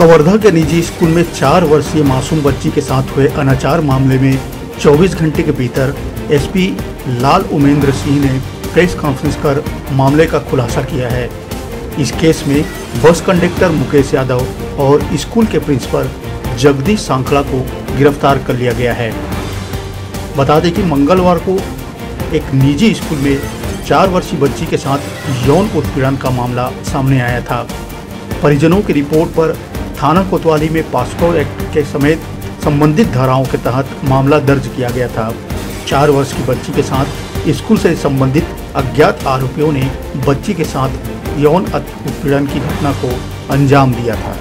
कवर्धा के निजी स्कूल में 4 वर्षीय मासूम बच्ची के साथ हुए अनाचार मामले में 24 घंटे के भीतर एसपी लाल उमेंद्र सिंह ने प्रेस कॉन्फ्रेंस कर मामले का खुलासा किया है। इस केस में बस कंडक्टर मुकेश यादव और स्कूल के प्रिंसिपल जगदीश सांखला को गिरफ्तार कर लिया गया है। बता दें कि मंगलवार को एक निजी स्कूल में 4 वर्षीय बच्ची के साथ यौन उत्पीड़न का मामला सामने आया था। परिजनों की रिपोर्ट पर थाना कोतवाली में पॉक्सो एक्ट के समेत संबंधित धाराओं के तहत मामला दर्ज किया गया था। 4 वर्ष की बच्ची के साथ स्कूल से संबंधित अज्ञात आरोपियों ने बच्ची के साथ यौन उत्पीड़न की घटना को अंजाम दिया था।